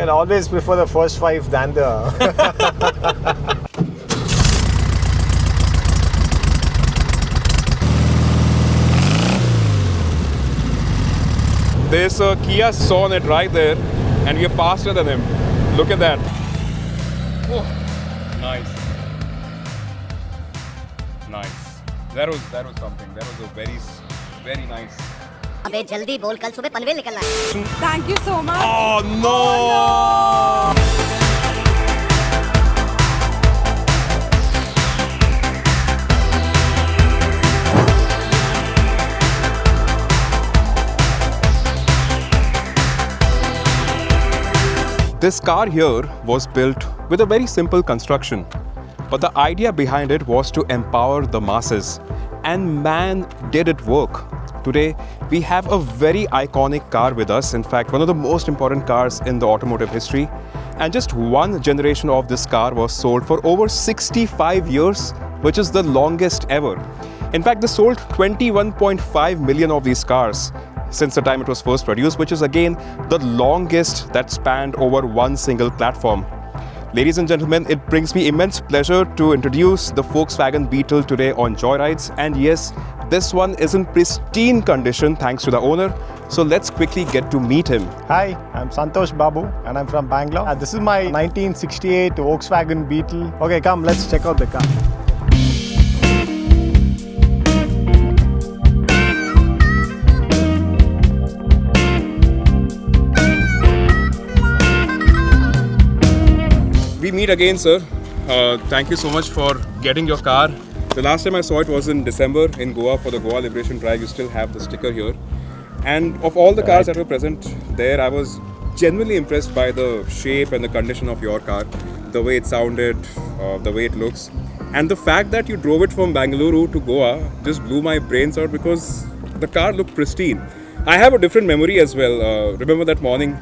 I always prefer the first 5 than the... There's a Kia Sonet right there and we are faster than him. Look at that. Oh, nice. Nice. That was something. That was a very nice. अबे जल्दी बोल कल सुबह पनवेल निकलना है. Thank you so much. Oh no! This car here was built with a very simple construction, but the idea behind it was to empower the masses, and man did it work. Today, we have a very iconic car with us, in fact, one of the most important cars in the automotive history. And just one generation of this car was sold for over 65 years, which is the longest ever. In fact, they sold 21.5 million of these cars since the time it was first produced, which is again the longest that spanned over one single platform. Ladies and gentlemen, it brings me immense pleasure to introduce the Volkswagen Beetle today on Joyrides. And yes, this one is in pristine condition thanks to the owner. So let's quickly get to meet him. Hi, I'm Santhosh Babu and I'm from Bangalore. This is my 1968 Volkswagen Beetle. Okay, come, let's check out the car. We meet again, sir. Thank you so much for getting your car. The last time I saw it was in December in Goa for the Goa Liberation Drive. You still have the sticker here. And of all the cars that were present there, I was genuinely impressed by the shape and the condition of your car, the way it sounded, the way it looks. And the fact that you drove it from Bengaluru to Goa just blew my brains out because the car looked pristine. I have a different memory as well. Remember that morning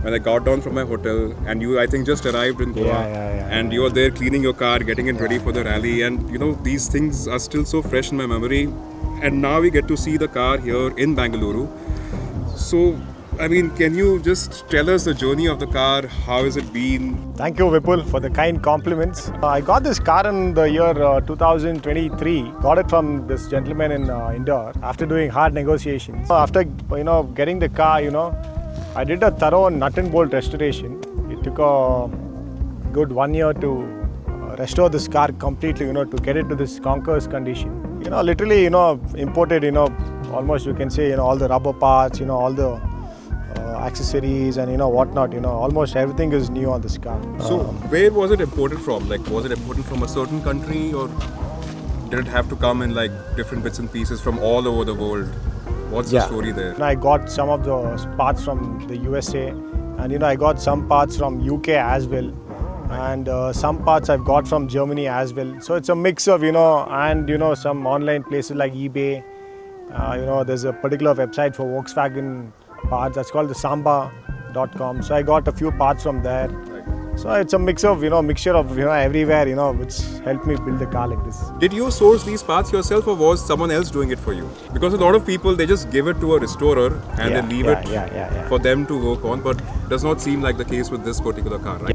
when I got down from my hotel and you, I think, just arrived in Goa and you were there cleaning your car, getting it ready for the rally, and you know, these things are still so fresh in my memory. And now we get to see the car here in Bengaluru. So, I mean, can you just tell us the journey of the car? How has it been? Thank you, Vipul, for the kind compliments. I got this car in the year 2023. Got it from this gentleman in Indore after doing hard negotiations. After getting the car, I did a thorough nut and bolt restoration. It took a good 1 year to restore this car completely, to get it to this conqueror's condition. Literally, imported, almost you can say, all the rubber parts, all the accessories and, whatnot, almost everything is new on this car. So, where was it imported from? Like, was it imported from a certain country or did it have to come in like different bits and pieces from all over the world? What's the story there? I got some of the parts from the USA and I got some parts from UK as well, and some parts I've got from Germany as well. So it's a mix of and some online places like eBay. There's a particular website for Volkswagen parts that's called the samba.com. So I got a few parts from there. So it's a mix of mixture of everywhere which helped me build the car like this. Did you source these parts yourself or was someone else doing it for you? Because a lot of people, they just give it to a restorer and they leave it for them to work on, but does not seem like the case with this particular car, right?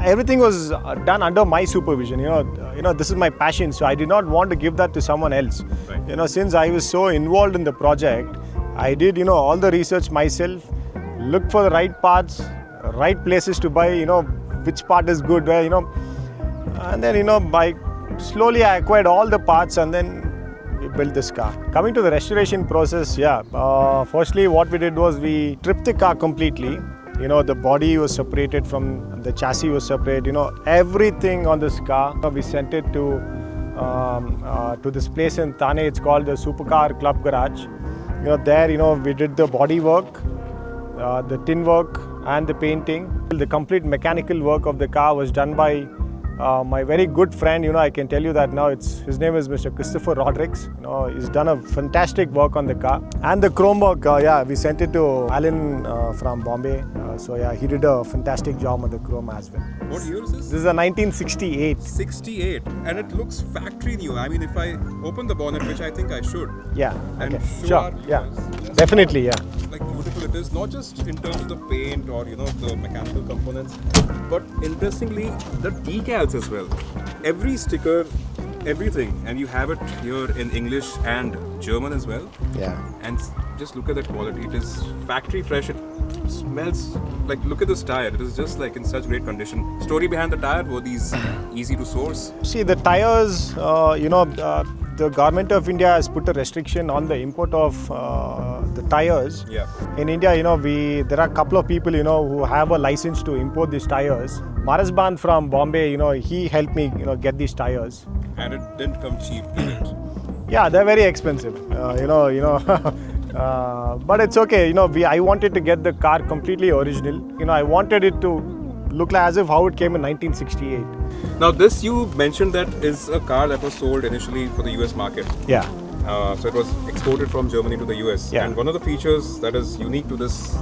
Everything was done under my supervision. This is my passion, so I did not want to give that to someone else. Right. Since I was so involved in the project, I did all the research myself, looked for the right parts, right places to buy, which part is good, and then by slowly I acquired all the parts and then we built this car. Coming to the restoration process, firstly what we did was we stripped the car completely. The body was separated from the chassis was separate. Everything on this car. We sent it to this place in Thane. It's called the Supercar Club Garage. There we did the body work, the tin work and the painting. The complete mechanical work of the car was done by my very good friend. I can tell you that now. His name is Mr. Christopher Rodrigues. He's done a fantastic work on the car. And the chrome work, we sent it to Alan from Bombay. So yeah, he did a fantastic job on the chrome as well. What year is this? This is a 1968. 68, and it looks factory new. I mean, if I open the bonnet, which I think I should, Yeah. and Okay. show Sure. our Yeah. viewers just Definitely. Yeah. like beautiful it is, not just in terms of the paint or the mechanical components, but interestingly the decals as well. Every sticker, everything, and you have it here in English and German as well. Yeah. And just look at that quality. It is factory fresh. It smells like, look at this tire. It is just like in such great condition. Story behind the tire, were these easy to source? See, the tires, the government of India has put a restriction on the import of the tires. Yeah. In India, there are a couple of people, who have a license to import these tires. Marisban from Bombay, he helped me, get these tires. And it didn't come cheap, did it? Yeah, they're very expensive. But it's okay. I wanted to get the car completely original. I wanted it to look like as if how it came in 1968. Now this, you mentioned that is a car that was sold initially for the US market. Yeah. So it was exported from Germany to the US. Yeah. And one of the features that is unique to this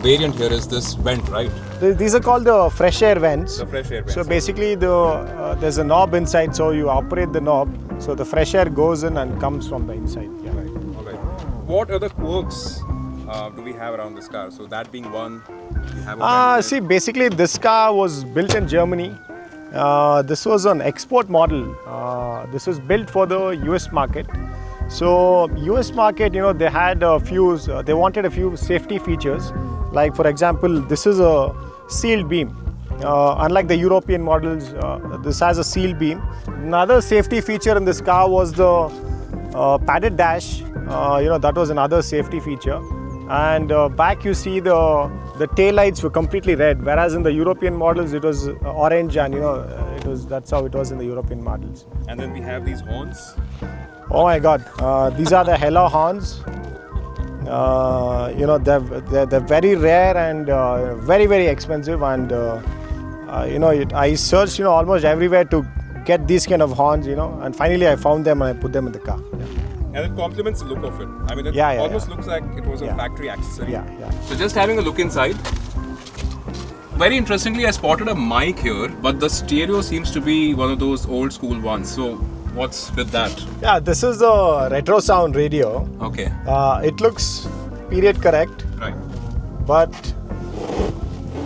variant here is this vent, right? These are called the fresh air vents. The fresh air vents. So basically, there's a knob inside, so you operate the knob, so the fresh air goes in and comes from the inside. Yeah. Right. All right. What other quirks do we have around this car? So that being one, we have a See, basically, this car was built in Germany. This was an export model. This was built for the US market. So US market, they had a few. They wanted a few safety features. Like for example, this is a sealed beam. Unlike the European models, this has a sealed beam. Another safety feature in this car was the padded dash. That was another safety feature. And back you see the tail lights were completely red, whereas in the European models it was orange, and that's how it was in the European models. And then we have these horns. Oh my God, these are the Hello horns. They're very rare and very, very expensive, and I searched almost everywhere to get these kind of horns, and finally I found them and I put them in the car. Yeah. And it complements the look of it. I mean, it Yeah, almost looks like it was a factory accessory. Yeah. So just having a look inside. Very interestingly, I spotted a mic here, but the stereo seems to be one of those old school ones. So what's with that? Yeah, this is the retro sound radio. Okay. It looks period correct, Right. but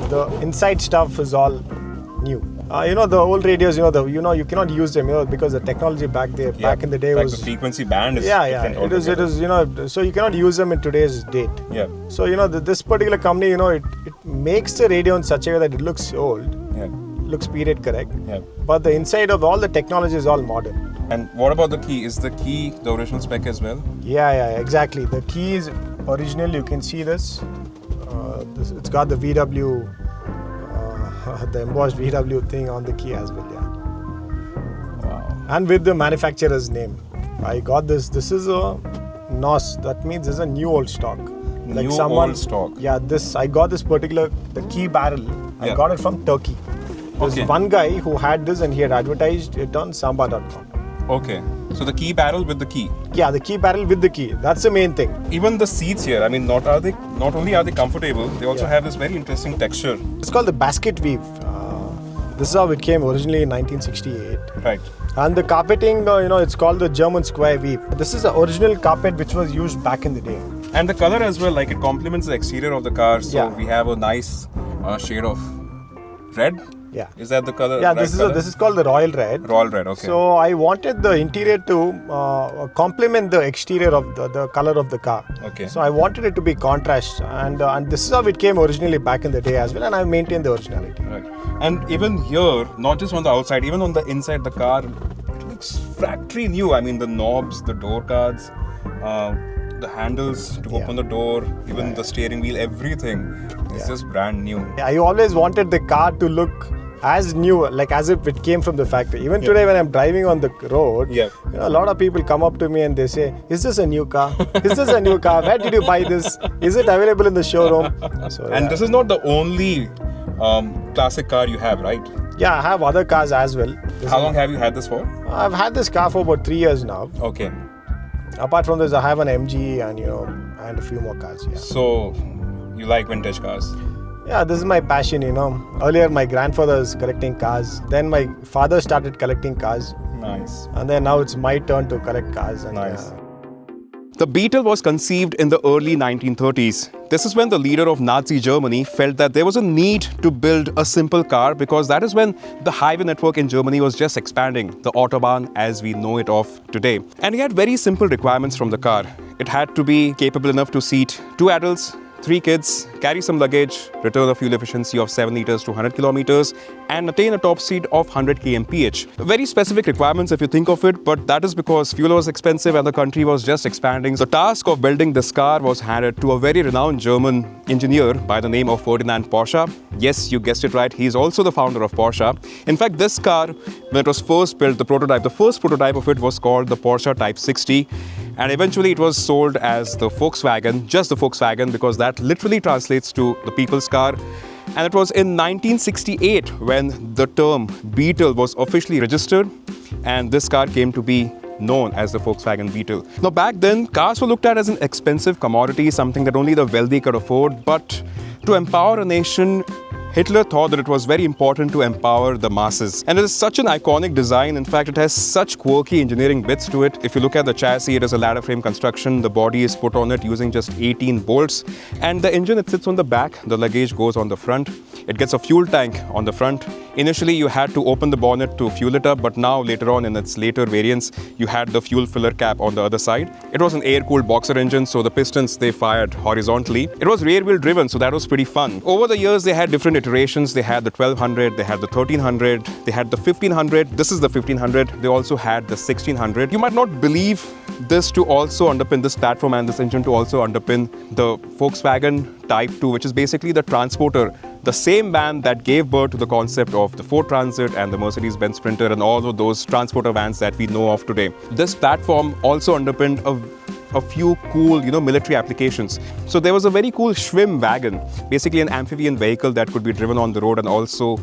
the inside stuff is all new. The old radios, you cannot use them, because the technology back in the day like was the frequency band is yeah, different it is, altogether. so you cannot use them in today's date. Yeah. So this particular company, it makes the radio in such a way that it looks old, Yeah. looks period correct, Yeah. but the inside of all the technology is all modern. And what about the key? Is the key the original spec as well? Yeah, exactly. The key is original. You can see this. It's got the VW, the embossed VW thing on the key as well. Yeah. Wow. And with the manufacturer's name. I got this. This is a NOS. That means this is a new old stock. Old stock. Yeah, I got this particular, the key barrel. I Yeah. got it from Turkey. There's Okay. one guy who had this and he had advertised it on samba.com. Okay. So the key barrel with the key. Yeah, the key barrel with the key. That's the main thing. Even the seats here, I mean, not only are they comfortable, they also have this very interesting texture. It's called the basket weave. This is how it came originally in 1968. Right. And the carpeting, it's called the German square weave. This is the original carpet which was used back in the day. And the color as well, like it complements the exterior of the car. So Yeah. we have a nice shade of red. Yeah. Is that the color? Yeah, right color? this is called the royal red. Royal red. Okay. So I wanted the interior to complement the exterior of the color of the car. Okay. So I wanted it to be contrast, and this is how it came originally back in the day as well, and I maintained the originality. Right. And even here, not just on the outside, even on the inside, the car it looks factory new. I mean, the knobs, the door cards, the handles to open the door, even the steering wheel, everything is just brand new. I always wanted the car to look as new, like as if it came from the factory. Even today when I'm driving on the road, a lot of people come up to me and they say, "Is this a new car? Is this a new car? Where did you buy this? Is it available in the showroom?" So, And this is not the only classic car you have, right? Yeah, I have other cars as well. How long have you had this for? I've had this car for about 3 years now. Okay. Apart from this, I have an MG and and a few more cars. Yeah. So You like vintage cars. Yeah, this is my passion, you know. Earlier, my grandfather was collecting cars. Then my father started collecting cars. Nice. And then now it's my turn to collect cars. And, Nice. The Beetle was conceived in the early 1930s. This is when the leader of Nazi Germany felt that there was a need to build a simple car because that is when the highway network in Germany was just expanding, the Autobahn as we know it of today. And he had very simple requirements from the car. It had to be capable enough to seat 2 adults, 3 kids, carry some luggage, return a fuel efficiency of 7 liters to 100 kilometers, and attain a top speed of 100 kmph. Very specific requirements if you think of it, but that is because fuel was expensive and the country was just expanding. The task of building this car was handed to a very renowned German engineer by the name of Ferdinand Porsche. Yes, you guessed it right, he's also the founder of Porsche. In fact, this car, when it was first built, the first prototype of it was called the Porsche Type 60. And eventually it was sold as the Volkswagen, just the Volkswagen, because that literally translates to the people's car. And it was in 1968 when the term Beetle was officially registered and this car came to be known as the Volkswagen Beetle. Now back then, cars were looked at as an expensive commodity, something that only the wealthy could afford. But to empower a nation, Hitler thought that it was very important to empower the masses. And it is such an iconic design. In fact, it has such quirky engineering bits to it. If you look at the chassis, it is a ladder frame construction. The body is put on it using just 18 bolts. And the engine, it sits on the back. The luggage goes on the front. It gets a fuel tank on the front. Initially, you had to open the bonnet to fuel it up, but now later on in its later variants, you had the fuel filler cap on the other side. It was an air-cooled boxer engine, so the pistons, they fired horizontally. It was rear-wheel driven, so that was pretty fun. Over the years, they had different iterations. They had the 1200, they had the 1300, they had the 1500. This is the 1500. They also had the 1600. You might not believe this to also underpin this platform and this engine to also underpin the Volkswagen Type 2, which is basically the transporter, the same van that gave birth to the concept of the Ford Transit and the Mercedes-Benz Sprinter and all of those transporter vans that we know of today. This platform also underpinned a few cool, military applications. So there was a very cool Schwimm wagon, basically an amphibian vehicle that could be driven on the road and also,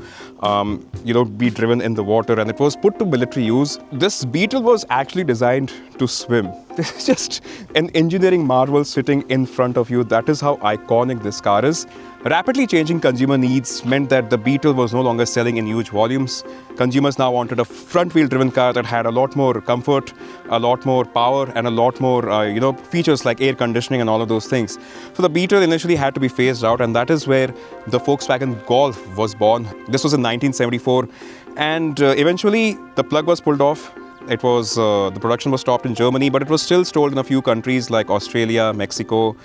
be driven in the water, and it was put to military use. This Beetle was actually designed to swim. This is just an engineering marvel sitting in front of you. That is how iconic this car is. Rapidly changing consumer needs meant that the Beetle was no longer selling in huge volumes. Consumers now wanted a front-wheel driven car that had a lot more comfort, a lot more power, and a lot more, features like air conditioning and all of those things. So the Beetle initially had to be phased out, and that is where the Volkswagen Golf was born. This was in 1974, and eventually the plug was pulled off. It was the production was stopped in Germany, but it was still sold in a few countries like Australia, Mexico.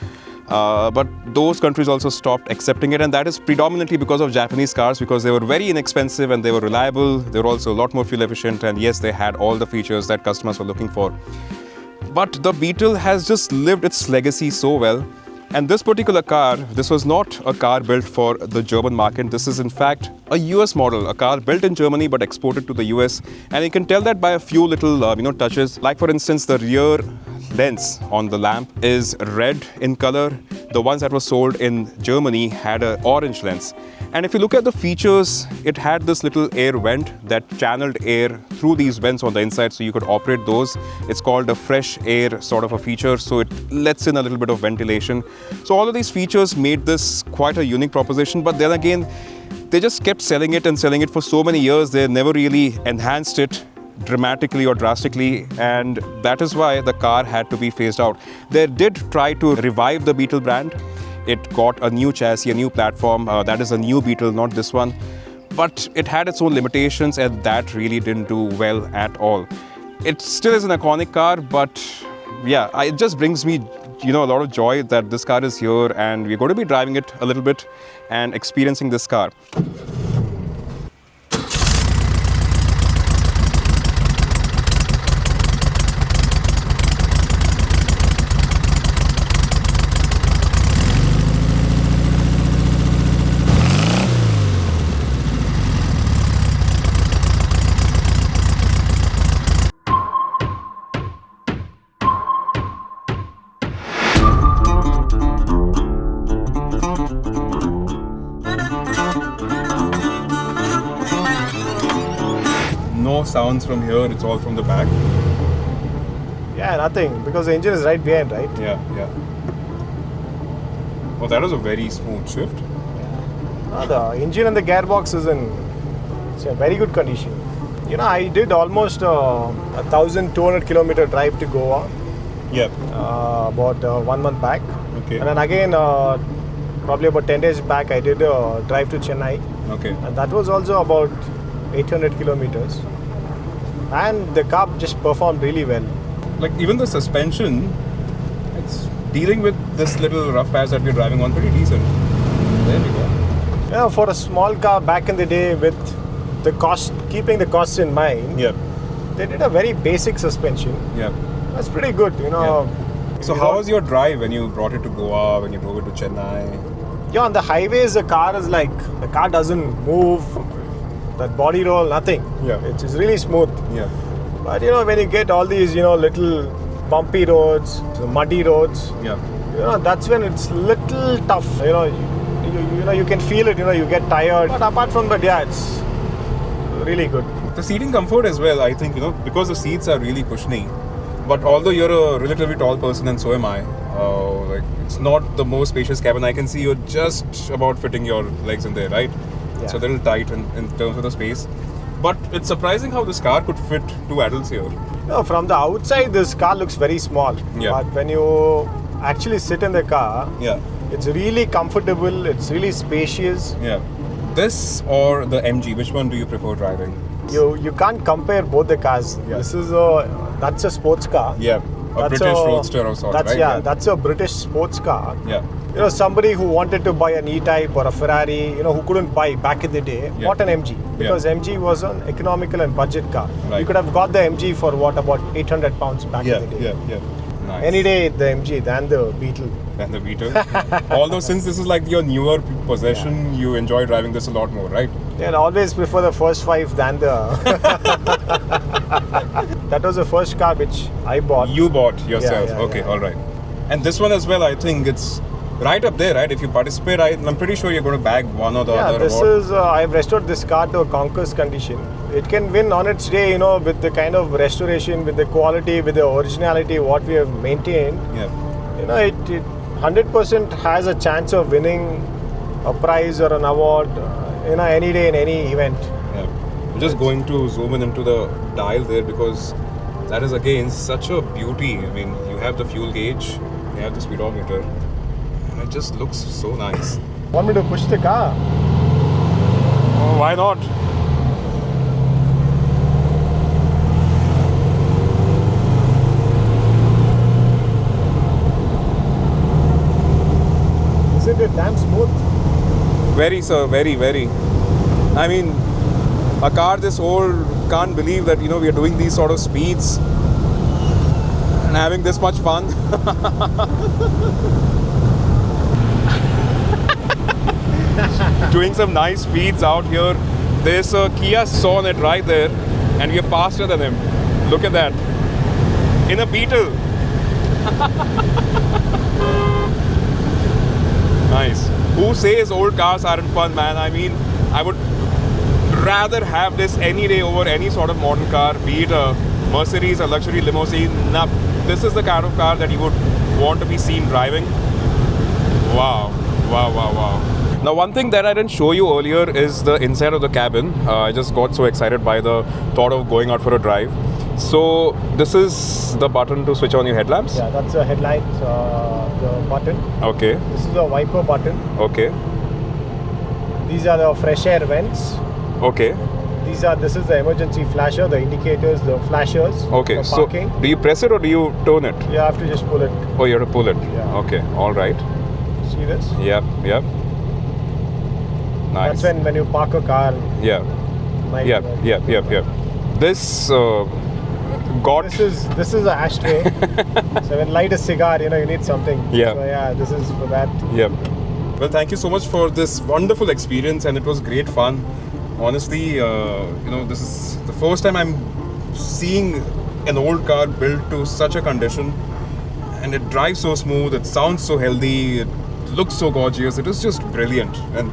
But those countries also stopped accepting it, and that is predominantly because of Japanese cars, because they were very inexpensive and they were reliable. They were also a lot more fuel efficient, and yes, they had all the features that customers were looking for. But the Beetle has just lived its legacy so well. And this particular car, this was not a car built for the German market. This is in fact a US model, a car built in Germany but exported to the US. And you can tell that by a few little touches. Like for instance, the rear lens on the lamp is red in color. The ones that were sold in Germany had an orange lens. And if you look at the features, it had this little air vent that channeled air through these vents on the inside so you could operate those. It's called a fresh air sort of a feature, so it lets in a little bit of ventilation. So all of these features made this quite a unique proposition, but then again, they just kept selling it for so many years. They never really enhanced it dramatically or drastically, and that is why the car had to be phased out. They did try to revive the Beetle brand. It got a new chassis, a new platform. That is a new Beetle, not this one. But it had its own limitations, and that really didn't do well at all. It still is an iconic car, but yeah, it just brings me a lot of joy that this car is here, and we're going to be driving it a little bit and experiencing this car. No sounds from here, it's all from the back. Yeah, nothing, because the engine is right behind, right? Yeah. Oh, that was a very smooth shift. The engine and the gearbox is in very good condition. You know, I did almost 1,200 kilometer drive to Goa Yeah. about 1 month back. Okay. And then again, probably about 10 days back, I did a drive to Chennai. Okay. And that was also about 800 kilometers. And the car just performed really well. Like even the suspension, it's dealing with this little rough patch that we're driving on pretty decent. There we go. You know, for a small car back in the day with the cost, keeping the costs in mind, Yeah. they did a very basic suspension. Yeah. That's pretty good, you know. So how was your drive when you brought it to Goa, when you drove it to Chennai? Yeah, on the highways, the car is like, the car doesn't move, that body roll, nothing. Yeah. It's really smooth. Yeah. But you know, when you get all these, you know, little bumpy roads, muddy roads, Yeah. you know, that's when it's little tough. You know, you know, you can feel it, you know, you get tired. But apart from that, yeah, it's really good. The seating comfort as well, I think, you know, because the seats are really cushiony. But although you're a relatively tall person and so am I, like it's not the most spacious cabin. I can see you're just about fitting your legs in there, right? Yeah. It's a little tight in terms of the space. But it's surprising how this car could fit two adults here. You know, from the outside, this car looks very small. Yeah. But when you actually sit in the car, Yeah. it's really comfortable, it's really spacious. Yeah. This or the MG, which one do you prefer driving? You can't compare both the cars. Yeah. That's a sports car. Yeah. A That's British roadster of sorts, that's, right? Yeah, that's a British sports car. Yeah. You know, somebody who wanted to buy an E-Type or a Ferrari, you know, who couldn't buy back in the day, Yeah. bought an MG. Because MG was an economical and budget car. Right. You could have got the MG for what, about 800 pounds back Yeah. in the day. Yeah. Yeah. Nice. Any day, the MG than the Beetle. And the Beetle. Although since this is like your newer possession, you enjoy driving this a lot more, right? Yeah, I always prefer the first 5 than the... That was the first car which I bought. You bought yourself. Yeah, Okay, yeah. all right. And this one as well, I think it's right up there, right? If you participate, I'm pretty sure you're going to bag one or the Yeah, other this award. is, I've restored this car to a conquest condition. It can win on its day, you know, with the kind of restoration, with the quality, with the originality, what we have maintained. Yeah. You know, it 100% has a chance of winning a prize or an award, you know, any day in any event. Yeah. I'm just going to zoom in into the dial there because that is again such a beauty. I mean, you have the fuel gauge, you have the speedometer, and it just looks so nice. Want me to push the car? Oh, why not? Isn't it damn smooth? Very, sir. Very, very. I mean, a car this old can't believe that, you know, we are doing these sort of speeds and having this much fun. Doing some nice speeds out here. There's a Kia Sonet right there and we are faster than him. Look at that. In a Beetle. Nice. Who says old cars aren't fun, man? I mean, I would rather have this any day over any sort of modern car, be it a Mercedes, a luxury limousine. Nah, this is the kind of car that you would want to be seen driving. Wow, wow, wow, wow. Now, one thing that I didn't show you earlier is the inside of the cabin. I just got so excited by the thought of going out for a drive. So, this is the button to switch on your headlamps? Yeah, that's a headlight, the button. Okay, This is a wiper button. okay, These are the fresh air vents. okay. This is the emergency flasher, the indicators, the flashers Okay, for so parking. do you press it or do you turn it? You have to just pull it. Oh, you have to pull it. Yeah. Okay, all right. See this? Yep, yep. Nice. That's when you park a car. Yeah, Like, yep, yep, yep, yep. This got. This is an ashtray. So when light a cigar, you know, you need something. Yeah. So yeah, this is for that. Yep. Well, thank you so much for this wonderful experience, and it was great fun. Honestly, you know, this is the first time I'm seeing an old car built to such a condition, and it drives so smooth. It sounds so healthy. It looks so gorgeous. It is just brilliant, and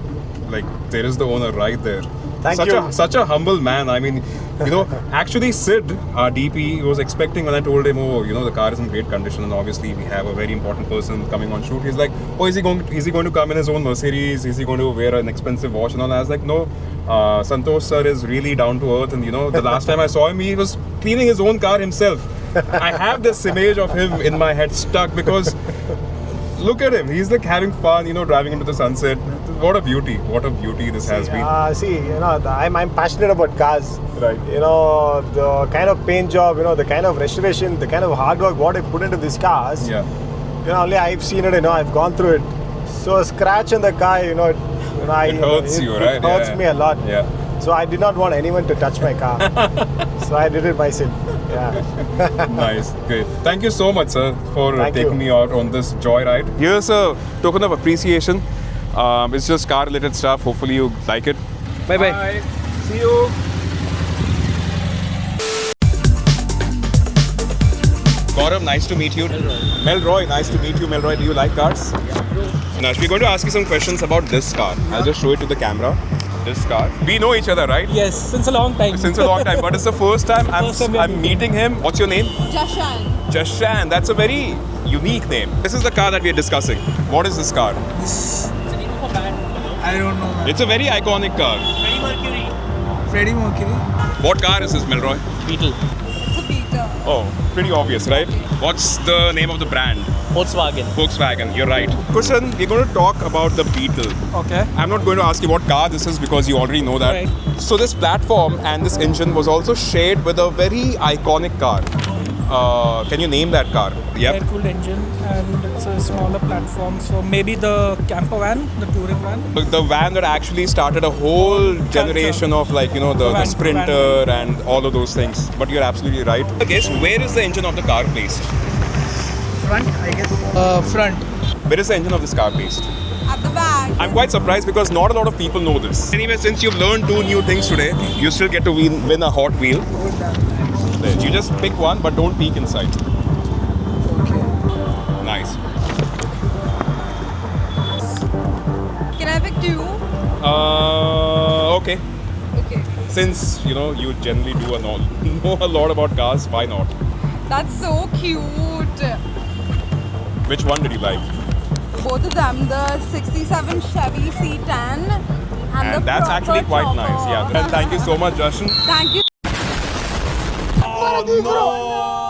like there is the owner right there. Thank such you. Such a humble man. I mean, You know, actually Sid, our DP, was expecting when I told him, oh, you know, the car is in great condition and obviously we have a very important person coming on shoot. He's like, oh, is he going to come in his own Mercedes? Is he going to wear an expensive watch and all? I was like, no, Santhosh sir is really down to earth, and you know, the last time I saw him, he was cleaning his own car himself. I have this image of him in my head stuck because look at him. He's like having fun, you know, driving into the sunset. What a beauty this has been. See, you know, I'm passionate about cars. Right. You know, the kind of paint job, you know, the kind of restoration, the kind of hard work what I put into these cars. Yeah. You know, only I've seen it, you know, I've gone through it. So a scratch in the car, it hurts you, right? It hurts me a lot. Yeah. So I did not want anyone to touch my car. So I did it myself. Yeah. Nice, great. Thank you so much, sir, for taking me out on this joyride. Here's a token of appreciation. It's just car-related stuff. Hopefully you like it. Bye-bye. Bye. See you. Gaurav, nice to meet you. Melroy, nice to meet you. Melroy, do you like cars? Yeah. Now, we're going to ask you some questions about this car. I'll just show it to the camera. This car. We know each other, right? Yes, since a long time. Since a long time, but it's the first time I'm meeting him. What's your name? Jashan. Jashan. That's a very unique name. This is the car that we are discussing. What is this car? I don't know. It's a very iconic car. Freddie Mercury. What car is this, Melroy? Beetle. It's a Beetle. Oh, pretty obvious, right? What's the name of the brand? Volkswagen. Volkswagen, you're right. Kushan, we're going to talk about the Beetle. Okay. I'm not going to ask you what car this is because you already know that. Right. So this platform and this engine was also shared with a very iconic car. Can you name that car? Yep. Air-cooled engine, and it's a smaller platform. So maybe the camper van, the touring van. The van that actually started a whole generation of, like, you know, the Sprinter and all of those things. But you're absolutely right. I guess, where is the engine of the car placed? Front, I guess. Front. Where is the engine of this car placed? At the back. I'm quite surprised because not a lot of people know this. Anyway, since you've learned 2 new things today, you still get to win a Hot Wheel. You just pick one, but don't peek inside. Okay. Nice. Can I pick 2? Okay. Okay. Since, you know, you generally know a lot about cars, why not? That's so cute. Which one did you like? Both of them, the 67 Chevy C10 and the that's proper actually quite chopper. nice. Yeah. Thank you so much, Jashan. Thank you. Oh, no.